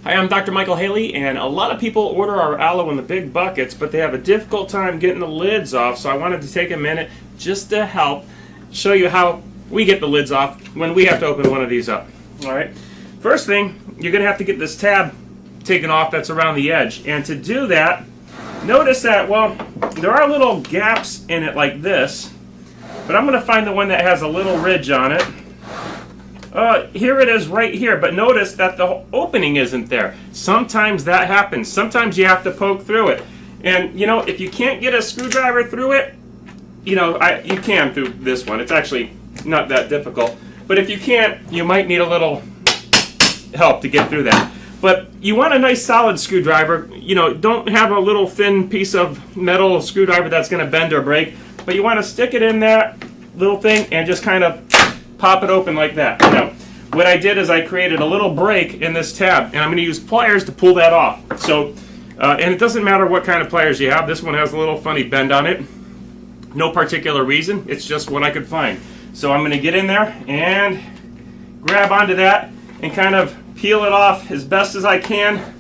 Hi, I'm Dr. Michael Haley, and a lot of people order our aloe in the big buckets, but they have a difficult time getting the lids off, so I wanted to take a minute just to help show you how we get the lids off when we have to open one of these up. Alright, first thing, you're going to have to get this tab taken off that's around the edge, and to do that, notice that, well, there are little gaps in it like this, but I'm going to find the one that has a little ridge on it. Here it is right here, but notice that the opening isn't there. Sometimes that happens. Sometimes you have to poke through it. And, you know, if you can't get a screwdriver through it, you know, you can through this one. It's actually not that difficult. But if you can't, you might need a little help to get through that. But you want a nice solid screwdriver. You know, don't have a little thin piece of metal screwdriver that's going to bend or break. But you want to stick it in that little thing and just kind of pop it open like that. Now, what I did is I created a little break in this tab, and I'm going to use pliers to pull that off. So, and it doesn't matter what kind of pliers you have. This one has a little funny bend on it. No particular reason. It's just what I could find. So I'm going to get in there and grab onto that and kind of peel it off as best as I can.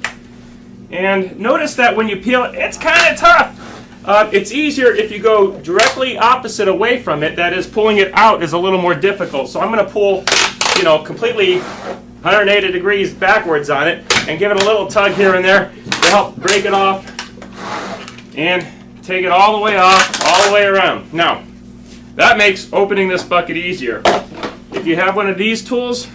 And notice that when you peel it, it's kind of tough. It's easier if you go directly opposite away from it. That is, pulling it out is a little more difficult. So I'm going to pull, you know, completely 180 degrees backwards on it and give it a little tug here and there to help break it off and take it all the way off, all the way around. Now, that makes opening this bucket easier. If you have one of these tools,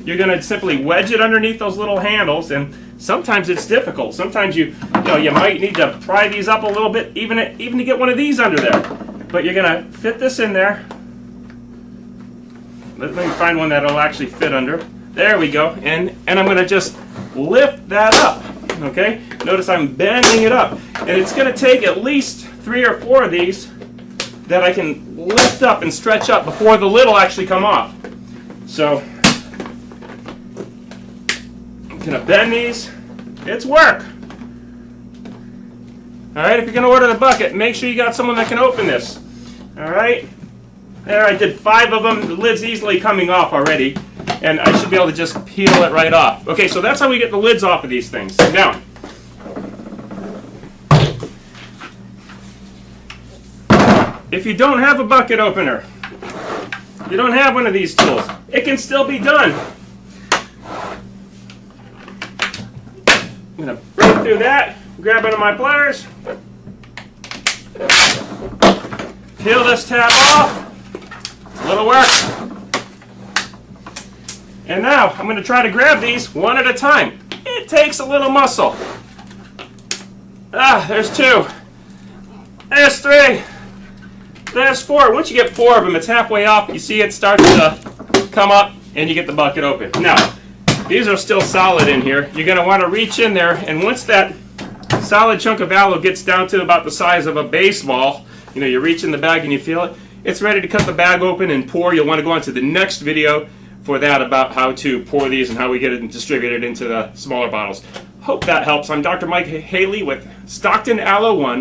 you're going to simply wedge it underneath those little handles, and sometimes it's difficult. Sometimes you might need to pry these up a little bit, even to get one of these under there. But you're going to fit this in there. Let me find one that'll actually fit under. There we go. And I'm going to just lift that up. Okay? Notice I'm bending it up. And it's going to take at least 3 or 4 of these that I can lift up and stretch up before the lid will actually come off. So I'm going to bend these. It's work. Alright, if you're going to order the bucket, make sure you got someone that can open this. Alright? There, I did 5 of them. The lid's easily coming off already. And I should be able to just peel it right off. Okay, so that's how we get the lids off of these things. Now, if you don't have a bucket opener, you don't have one of these tools, it can still be done. I'm going to break through that, grab one of my pliers, peel this tab off, a little work, and now I'm going to try to grab these one at a time. It takes a little muscle. There's 2, there's 3, there's 4. Once you get 4 of them, it's halfway up, you see it starts to come up, and you get the bucket open. Now, these are still solid in here. You're going to want to reach in there, and once that solid chunk of aloe gets down to about the size of a baseball, you know, you reach in the bag and you feel it, it's ready to cut the bag open and pour. You'll want to go on to the next video for that, about how to pour these and how we get it distributed into the smaller bottles. Hope that helps. I'm Dr. Mike Haley with Stockton Aloe 1.